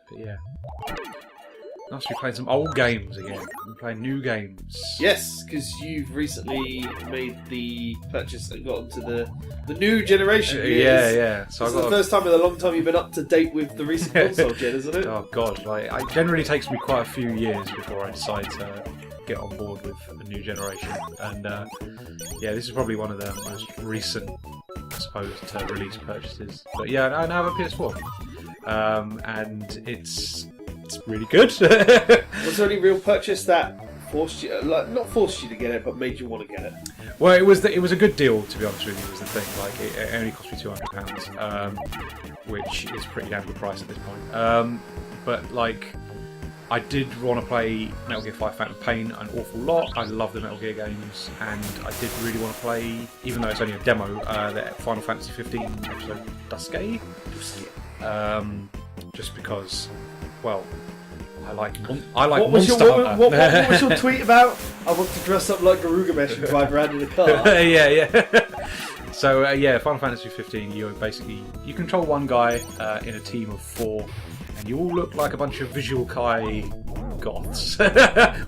But yeah. Nice to be playing some old games again. I'm playing new games. Yes, because you've recently made the purchase and got onto the new generation. Yeah. So This is the first time in a long time you've been up to date with the recent console gen, isn't it? Oh god, like it generally takes me quite a few years before I decide to get on board with the new generation. And yeah, this is probably one of the most recent, I suppose, to release purchases. But yeah, I now have a PS4, and it's really good. Was there any real purchase that forced you, like not forced you to get it, but made you want to get it? Well, it was a good deal, to be honest with you. Was the thing, like it only cost me £200, which is a pretty damn good price at this point. But like, I did want to play Metal Gear 5 Phantom Pain an awful lot. I love the Metal Gear games, and I did really want to play, even though it's only a demo, the Final Fantasy 15 episode Duscae. Just because, well, I like Monster Hunter. What was your tweet about? I want to dress up like Garugamesh and drive around in a car. yeah. So yeah, Final Fantasy 15. You control one guy in a team of 4, and you all look like a bunch of Visual Kai goths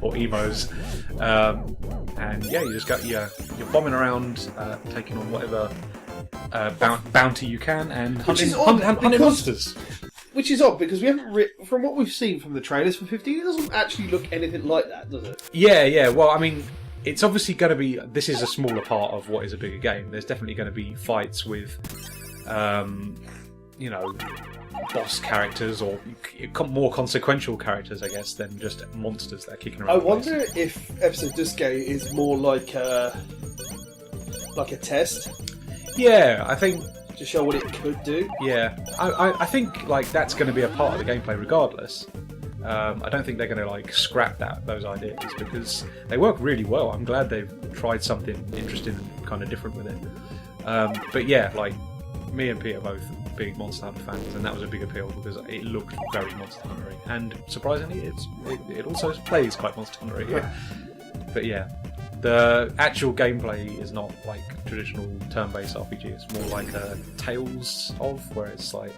or emos. And yeah, you just you're bombing around, taking on whatever bounty you can, and hunting monsters. Which is odd, because we haven't from what we've seen from the trailers for 15, it doesn't actually look anything like that, does it? Yeah. Well, I mean, it's obviously going to be... This is a smaller part of what is a bigger game. There's definitely going to be fights with, you know, boss characters or more consequential characters, I guess, than just monsters that are kicking around. I wonder if episode Duscae is more like a test. Yeah, I think... To show what it could do. Yeah, I think like that's going to be a part of the gameplay regardless. I don't think they're going to like scrap those ideas, because they work really well. I'm glad they've tried something interesting and kind of different with it. But yeah, like me and Pete are both big Monster Hunter fans, and that was a big appeal because it looked very Monster Hunter-y, and surprisingly, it also plays quite Monster Hunter-y. Yeah. But yeah. The actual gameplay is not like traditional turn-based RPG. It's more like a Tales of, where it's like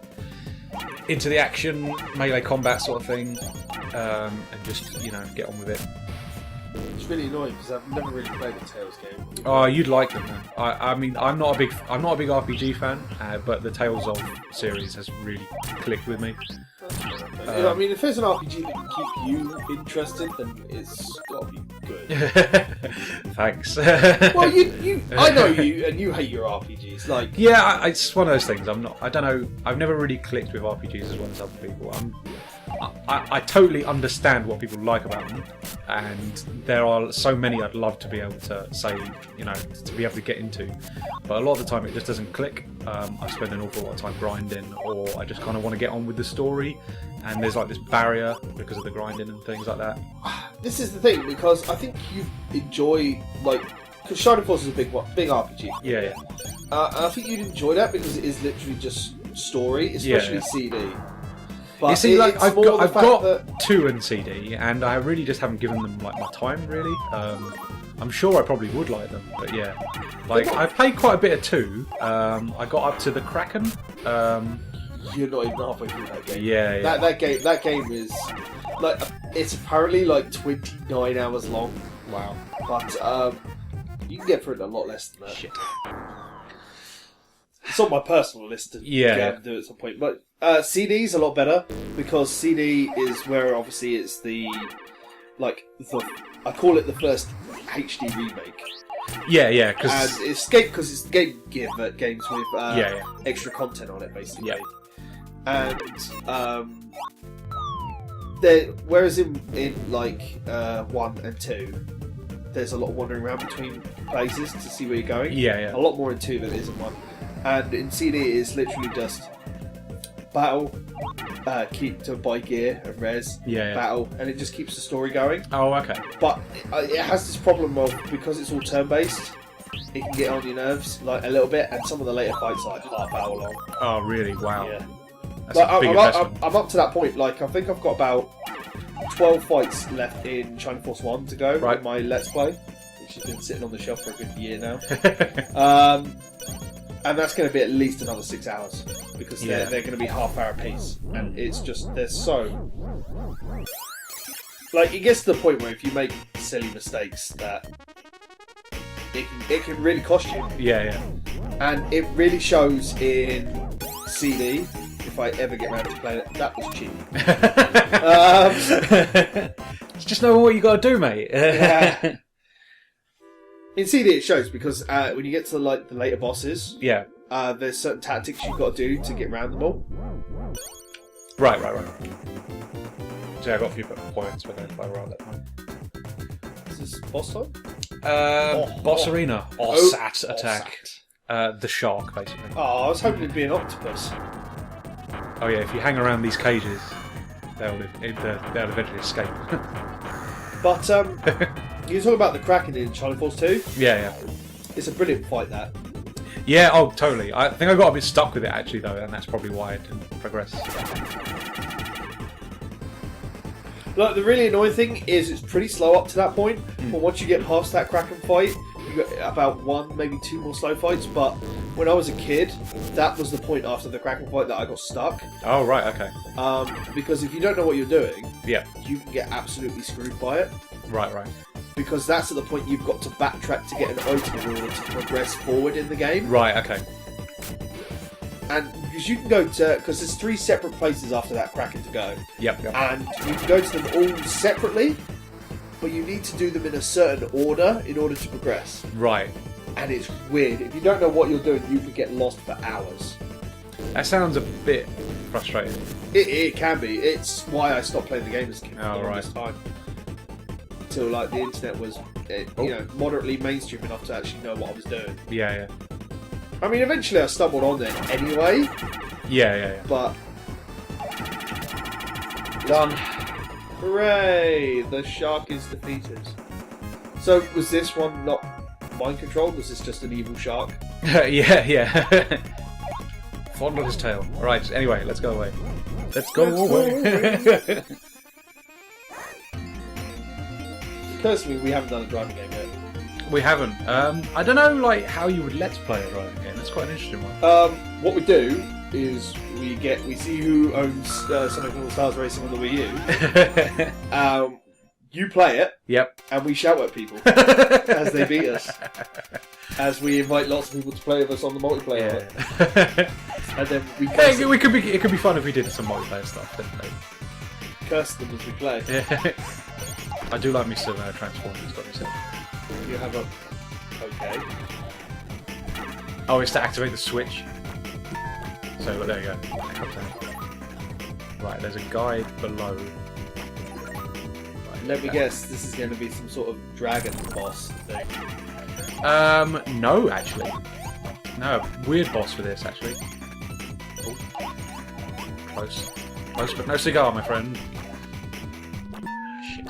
into the action, melee combat sort of thing, and just, you know, get on with it. It's really annoying because I've never really played a Tales game. Oh, you'd like them, man. I mean, I'm not a big RPG fan, but the Tales of series has really clicked with me. I mean, if there's an RPG that can keep you interested, then it's got to be good. Thanks. Well, I know you, and you hate your RPGs. Like, yeah, it's one of those things. I don't know. I've never really clicked with RPGs as well as other people. I totally understand what people like about them, and there are so many I'd love to be able to say, you know, to be able to get into, but a lot of the time it just doesn't click. I spend an awful lot of time grinding, or I just kind of want to get on with the story, and there's like this barrier because of the grinding and things like that. This is the thing, because I think you enjoy, like, because Shining Force is a big RPG. Yeah. And I think you'd enjoy that because it is literally just story, especially CD. But you see, like, I've got that... 2 in CD, and I really just haven't given them like my time, really. I'm sure I probably would like them, but yeah. Like, I've played quite a bit of 2. I got up to the Kraken. You're not even halfway through that game. Yeah. That game is like, it's apparently like 29 hours long. Wow. But you can get through it a lot less than that. Shit. It's on my personal list to do at some point. But CD's a lot better, because CD is where obviously it's I call it the first HD remake. Yeah, because it's Game Gear games with extra content on it, basically. Yeah. And whereas in like 1 and 2, there's a lot of wandering around between places to see where you're going. Yeah. A lot more in 2 than it is in 1. And in CD, it's literally just battle, keep to buy gear and res, battle, and it just keeps the story going. Oh, okay. But it has this problem of, because it's all turn-based, it can get on your nerves like a little bit, and some of the later fights are like half hour long. Oh, really? Wow. Yeah. That's a big investment. I'm up to that point. Like, I think I've got about 12 fights left in Shining Force 1 to go in my Let's Play, which has been sitting on the shelf for a good year now. And that's going to be at least another 6 hours because they're going to be half-hour apiece, and it's just they're so like it gets to the point where if you make silly mistakes that it can really cost you. Yeah. And it really shows in CD. If I ever get around to playing it, that was cheap. Just know what you got to do, mate. Yeah. In CD it shows because when you get to the later bosses, there's certain tactics you've got to do to get around them all. Right. So I got a few points, but then if I roll that point. Is this boss time? Boss arena. Sat attack. The shark, basically. Oh, I was hoping it'd be an octopus. Oh yeah, if you hang around these cages, they'll eventually escape. But you talk about the Kraken in Shining Force 2. Yeah. It's a brilliant fight, that. Yeah, oh, totally. I think I got a bit stuck with it, actually, though, and that's probably why I didn't progress. Look, the really annoying thing is it's pretty slow up to that point, but once you get past that Kraken fight, you got about 1, maybe 2 more slow fights, but when I was a kid, that was the point after the Kraken fight that I got stuck. Oh, right, okay. Because if you don't know what you're doing, you can get absolutely screwed by it. Right. Because that's at the point you've got to backtrack to get an item in order to progress forward in the game. Right, okay. And because you can go to... Because there's 3 separate places after that Kraken to go. Yep. And you can go to them all separately, but you need to do them in a certain order in order to progress. Right. And it's weird. If you don't know what you're doing, you can get lost for hours. That sounds a bit frustrating. It can be. It's why I stopped playing the game as a kid for the longest time. Until the internet was moderately mainstream enough to actually know what I was doing. Yeah. I mean, eventually I stumbled on it anyway. Yeah. But done. Hooray! The shark is defeated. So was this one not mind controlled? Was this just an evil shark? Yeah. Fondle his tail. Right. Anyway, let's go away. Let's go away. Occurs to me we haven't done a driving game yet. We haven't. I don't know, how you would let's play a driving game. That's quite an interesting one. What we do is we see who owns Sonic All Stars Racing on the Wii U. You play it. Yep. And we shout at people as they beat us. As we invite lots of people to play with us on the multiplayer. Yeah. And then we curse them. It could be fun if we did some multiplayer stuff. Definitely. Curse them as we play. I do like me some Transformers, got me said. You have a... Okay. Oh, it's to activate the switch. So, there you go. Right, there's a guide below. Right, let me guess, this is going to be some sort of dragon boss thing. No, actually. No, weird boss for this, actually. Oh. Close, but no cigar, my friend. Shit.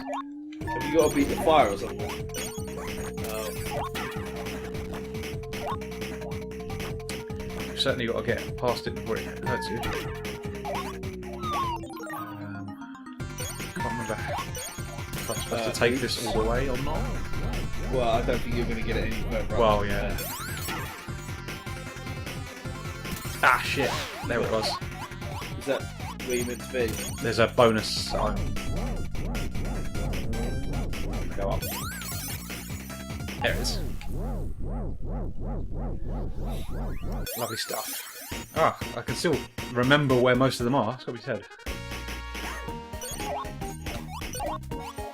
Have you got to beat the fire or something? You've certainly got to get past it before it hurts you. Can't remember if I'm supposed to take this all the way or not. Well, I don't think you're going to get it any further. Well, yeah. Ah, shit. There it was. Is that where you meant to be? There's a bonus item. Go up. There it is. Lovely stuff. Ah, I can still remember where most of them are. That's got to be said.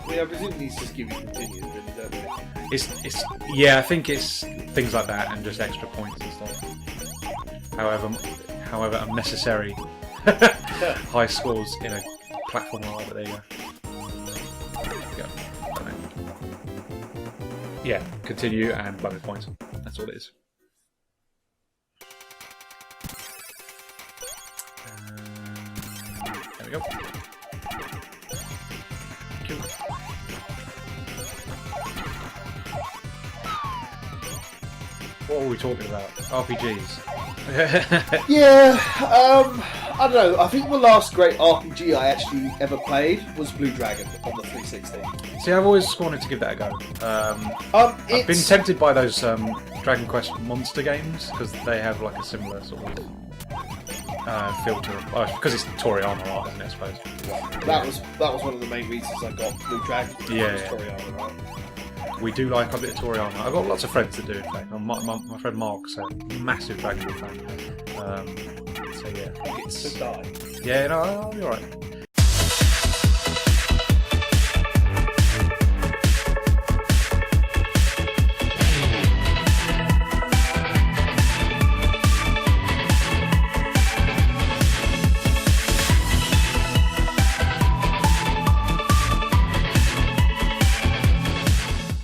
I mean, I presume these just give you continues, really, don't they? Yeah, I think it's things like that and just extra points and stuff. However unnecessary high scores in a platformer like that. There you go. Yeah, continue and bonus points. That's all it is. There we go. Cool. What were we talking about? RPGs. Yeah, I don't know. I think the last great RPG I actually ever played was Blue Dragon on the 360. See, I've always wanted to give that a go. I've been tempted by those Dragon Quest monster games because they have like a similar sort of feel to them. Because it's Toriyama art, isn't it, I suppose. That was one of the main reasons I got Blue Dragon. Yeah. Toriyama art. We do like a bit of Toriyama. I've got lots of friends that do, in fact. My friend Mark's a massive Dragon Ball fan. So yeah, It's to die. yeah, no, you're right.